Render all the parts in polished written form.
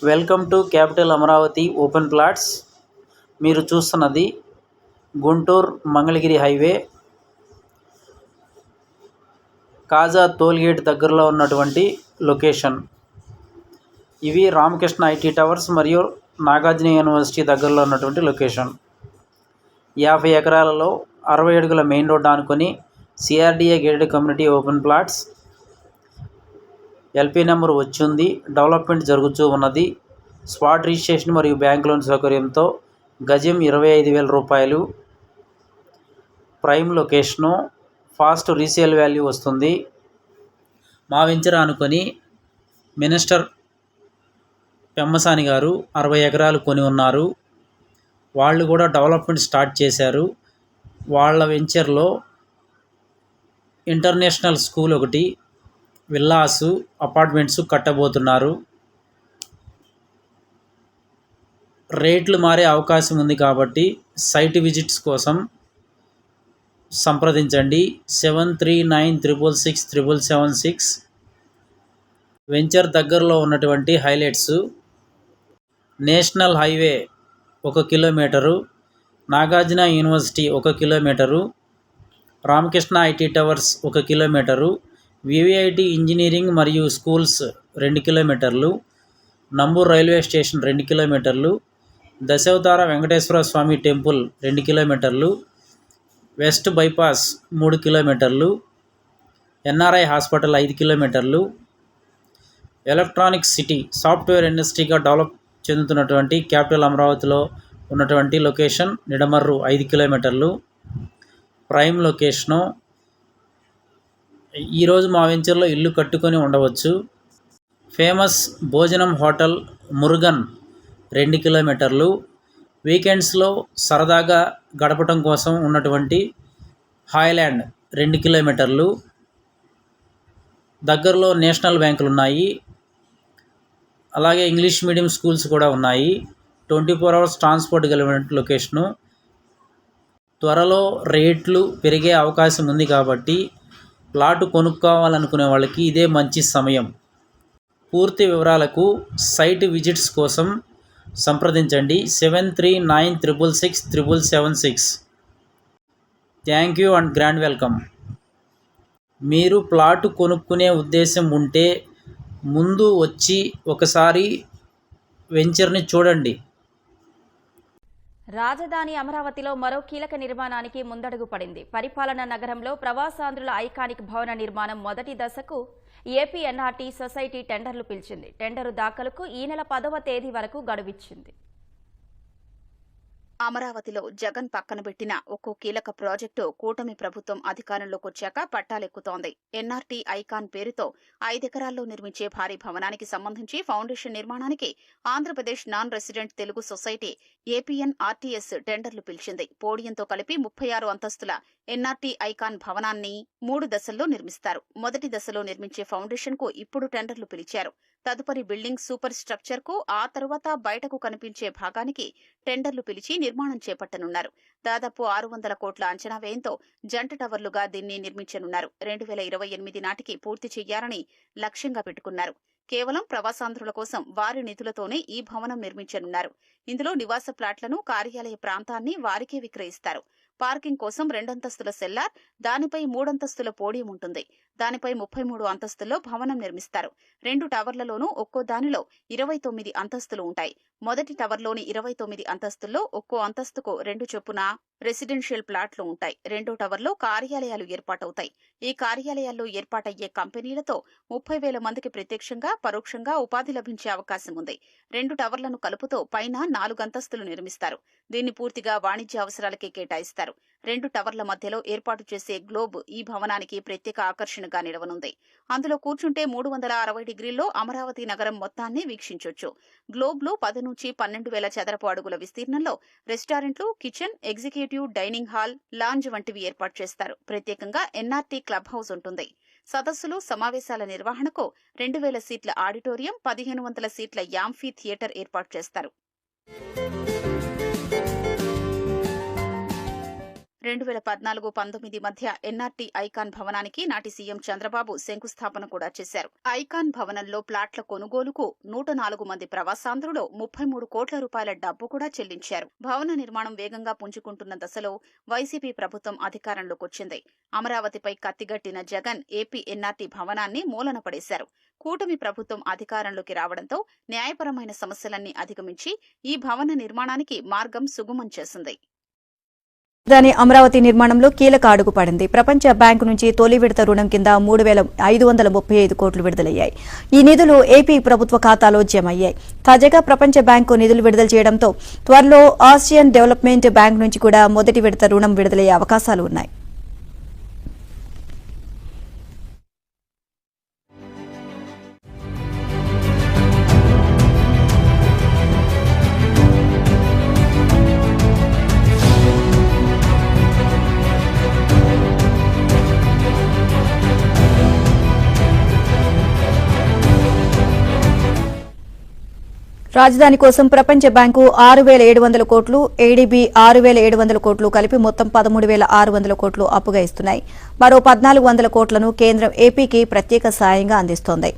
Welcome to capital Amaravati open plots. మీరు చూస్తున్నది Guntur Mangalagiri highway కాజా tollgate దగ్గరలో ఉన్నటువంటి లొకేషన్. ఇవి రామకృష్ణ ఐటీ టవర్స్ మరియు నాగార్జున యూనివర్సిటీ దగ్గరలో ఉన్నటువంటి లొకేషన్. 50 ఎకరాలలో 60 అడుగుల మెయిన్ రోడ్ ఆనుకొని CRDA gated community open plots. LP number వచ్చింది. డెవలప్మెంట్ జరుగుతూ ఉన్నది. స్పాట్ రిజిస్ట్రేషన్ మరియు బ్యాంక్ లోన్ సౌకర్యంతో గజం 25,000 రూపాయలు. Prime location, fast resale value వస్తుంది. మా వెంచర్ అనుకొని మినిస్టర్ పెమ్మసాని గారు 60 ఎకరాలు కొని ఉన్నారు. వాళ్ళు కూడా డెవలప్మెంట్ స్టార్ట్ చేశారు. వాళ్ళ వెంచర్లో ఇంటర్నేషనల్ స్కూల్ ఒకటి, విల్లాసు, అపార్ట్మెంట్స్ కట్టబోతున్నారు. రేట్లు మారే అవకాశం ఉంది కాబట్టి సైట్ విజిట్స్ కోసం సంప్రదించండి 7396667776. వెంచర్ దగ్గరలో ఉన్నటువంటి highlights: national highway 1 kilometre, Nagarjuna university 1 kilometre, Ramakrishna IT towers 1 kilometre, VVIT engineering మరియు స్కూల్స్ 2 కిలోమీటర్లు, నంబూరు రైల్వే స్టేషన్ 2 కిలోమీటర్లు, దశావతార వెంకటేశ్వర స్వామి టెంపుల్ 2 కిలోమీటర్లు, వెస్ట్ బైపాస్ 3 కిలోమీటర్లు, ఎన్ఆర్ఐ హాస్పిటల్ 5 కిలోమీటర్లు. ఎలక్ట్రానిక్ సిటీ, సాఫ్ట్వేర్ ఇండస్ట్రీగా డెవలప్ చెందుతున్నటువంటి క్యాపిటల్ అమరావతిలో ఉన్నటువంటి లొకేషన్ నిడమర్రు 5 కిలోమీటర్లు. Prime location. ఈరోజు మా వెంచర్లో ఇల్లు కట్టుకొని ఉండవచ్చు. ఫేమస్ భోజనం హోటల్ మురుగన్ 2 కిలోమీటర్లు. వీకెండ్స్లో సరదాగా గడపటం కోసం ఉన్నటువంటి హాయ్లాండ్ 2 కిలోమీటర్లు. దగ్గరలో నేషనల్ బ్యాంకులు ఉన్నాయి. అలాగే ఇంగ్లీష్ మీడియం స్కూల్స్ కూడా ఉన్నాయి. 24 అవర్స్ ట్రాన్స్పోర్ట్ కలిగిన లొకేషను. త్వరలో రేట్లు పెరిగే అవకాశం ఉంది కాబట్టి ప్లాటు కొనుక్కోవాలనుకునే వాళ్ళకి ఇదే మంచి సమయం. పూర్తి వివరాలకు సైట్ విజిట్స్ కోసం సంప్రదించండి 7396667776. Thank you and grand welcome. మీరు ప్లాటు కొనుక్కునే ఉద్దేశం ఉంటే ముందు వచ్చి ఒకసారి వెంచర్ని చూడండి. రాజధాని అమరావతిలో మరో కీలక నిర్మాణానికి ముందడుగు పడింది. పరిపాలనా నగరంలో ప్రవాసాంధ్రుల ఐకానిక్ భవన నిర్మాణం మొదటి దశకు ఏపీ ఎన్ఆర్టీ సొసైటీ టెండర్లు పిలిచింది. టెండరు దాఖలుకు ఈ నెల 10వ తేదీ వరకు గడువిచ్చింది. అమరావతిలో జగన్ పక్కన పెట్టిన ఒక్కో కీలక ప్రాజెక్టు కూటమి ప్రభుత్వం అధికారంలోకి వచ్చాక పట్టాలెక్కుతోంది. ఎన్ఆర్టీ ఐకాన్ పేరుతో 5 ఎకరాల్లో నిర్మించే భారీ భవనానికి సంబంధించి ఫౌండేషన్ నిర్మాణానికి Andhra Pradesh non resident Telugu society APNRTS టెండర్లు పిలిచింది. పోడియంతో కలిపి 36 అంతస్తుల ఎన్ఆర్టీ ఐకాన్ భవనాన్ని 3 దశల్లో నిర్మిస్తారు. మొదటి దశలో నిర్మించే ఫౌండేషన్ కు ఇప్పుడు టెండర్లు పిలిచారు. తదుపరి బిల్డింగ్ సూపర్ స్ట్రక్చర్ కు, ఆ తరువాత బయటకు కనిపించే భాగానికి టెండర్లు పిలిచి నిర్మాణం చేపట్టనున్నారు. దాదాపు 600 కోట్ల అంచనా వ్యయంతో జంట టవర్లుగా దీన్ని నిర్మించనున్నారు. 2028 నాటికి పూర్తి చేయాలని లక్ష్యంగా పెట్టుకున్నారు. కేవలం ప్రవాసాంధ్రుల కోసం వారి నిధులతోనే ఈ భవనం నిర్మించనున్నారు. ఇందులో నివాస ప్లాట్లను, కార్యాలయ ప్రాంతాన్ని వారికే విక్రయిస్తారు. పార్కింగ్ కోసం 2 అంతస్తుల సెల్లార్, దానిపై 3 అంతస్తుల పోడియం ఉంటుంది. దానిపై 33 అంతస్తుల్లో భవనం నిర్మిస్తారు. 2 టవర్లలోనూ ఒక్కో దానిలో 29 అంతస్తులు ఉంటాయి. మొదటి టవర్లోని 29 అంతస్తుల్లో ఒక్కో అంతస్తుకు 2 చొప్పున రెసిడెన్షియల్ ప్లాట్లు ఉంటాయి. రెండో టవర్లో కార్యాలయాలు ఏర్పాటవుతాయి. ఈ కార్యాలయాల్లో ఏర్పాటయ్యే కంపెనీలతో 30,000 మందికి ప్రత్యక్షంగా, పరోక్షంగా ఉపాధి లభించే అవకాశం ఉంది. 2 టవర్లను కలుపుతూ పైన 4 అంతస్తులు నిర్మిస్తారు. దీన్ని పూర్తిగా వాణిజ్య అవసరాలకే కేటాయిస్తారు. 2 టవర్ల మధ్యలో ఏర్పాటు చేసే గ్లోబ్ ఈ భవనానికి ప్రత్యేక ఆకర్షణగా నిలవనుంది. అందులో కూర్చుంటే 360 డిగ్రీల్లో అమరావతి నగరం మొత్తాన్ని వీక్షించొచ్చు. గ్లోబ్ లో 10 నుంచి 12,000 చదరపు అడుగుల విస్తీర్ణంలో రెస్టారెంట్లు, kitchen, executive dining hall, lounge వంటివి ఏర్పాటు చేస్తారు. ప్రత్యేకంగా ఎన్ఆర్టీ క్లబ్ హౌస్ ఉంటుంది. సదస్సులు, సమావేశాల నిర్వహణకు 2,000 సీట్ల ఆడిటోరియం, 1,500 సీట్ల యాంఫీ థియేటర్ ఏర్పాటు చేస్తారు. 2014-19 మధ్య ఎన్ఆర్టీ ఐకాన్ భవనానికి నాటి సీఎం చంద్రబాబు శంకుస్థాపన కూడా చేశారు. ఐకాన్ భవనంలో ప్లాట్ల కొనుగోలుకు 104 మంది ప్రవాసాంధ్రులు 33 కోట్ల రూపాయల డబ్బు కూడా చెల్లించారు. భవన నిర్మాణం వేగంగా పుంజుకుంటున్న దశలో వైసీపీ ప్రభుత్వం అధికారంలోకి వచ్చింది. అమరావతిపై కత్తిగట్టిన జగన్ ఏపీ ఎన్ఆర్టీ భవనాన్ని మూలన పడేశారు. కూటమి ప్రభుత్వం అధికారంలోకి రావడంతో న్యాయపరమైన సమస్యలన్నీ అధిగమించి ఈ భవన నిర్మాణానికి మార్గం సుగమం చేసింది. రాజధాని అమరావతి నిర్మాణంలో కీలక అడుగు పడింది. ప్రపంచ బ్యాంకు నుంచి తొలి విడత రుణం కింద 3,535 కోట్లు విడుదలయ్యాయి. ఈ నిధులు ఏపీ ప్రభుత్వ ఖాతాలో జమ అయ్యాయి. తాజాగా ప్రపంచ బ్యాంకు నిధులు విడుదల చేయడంతో త్వరలో ఆసియన్ డెవలప్మెంట్ బ్యాంక్ నుంచి కూడా మొదటి విడత రుణం విడుదలయ్యే అవకాశాలు ఉన్నాయి. రాజధాని కోసం ప్రపంచ బ్యాంకు 6,700 కోట్లు, ఏడీబీ 6,700 కోట్లు కలిపి మొత్తం 13,600 కోట్లు అప్పుగా ఇస్తున్నాయి. మరో 1,400 కోట్లను కేంద్రం ఏపీకి ప్రత్యేక సాయంగా అందిస్తోంది.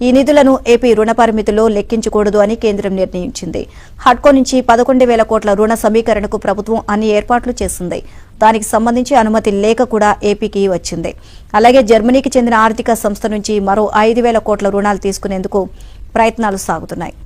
ఈ నిధులను ఏపీ రుణ పరిమితిలో లెక్కించకూడదు అని కేంద్రం నిర్ణయించింది. హడ్కో నుంచి 11,000 కోట్ల రుణ సమీకరణకు ప్రభుత్వం అన్ని ఏర్పాట్లు చేసింది. దానికి సంబంధించి అనుమతి లేఖ కూడా ఏపీకి వచ్చింది. అలాగే జర్మనీకి చెందిన ఆర్థిక సంస్థ నుంచి మరో 5,000 కోట్ల రుణాలు తీసుకునేందుకు ప్రయత్నాలు సాగుతున్నాయి.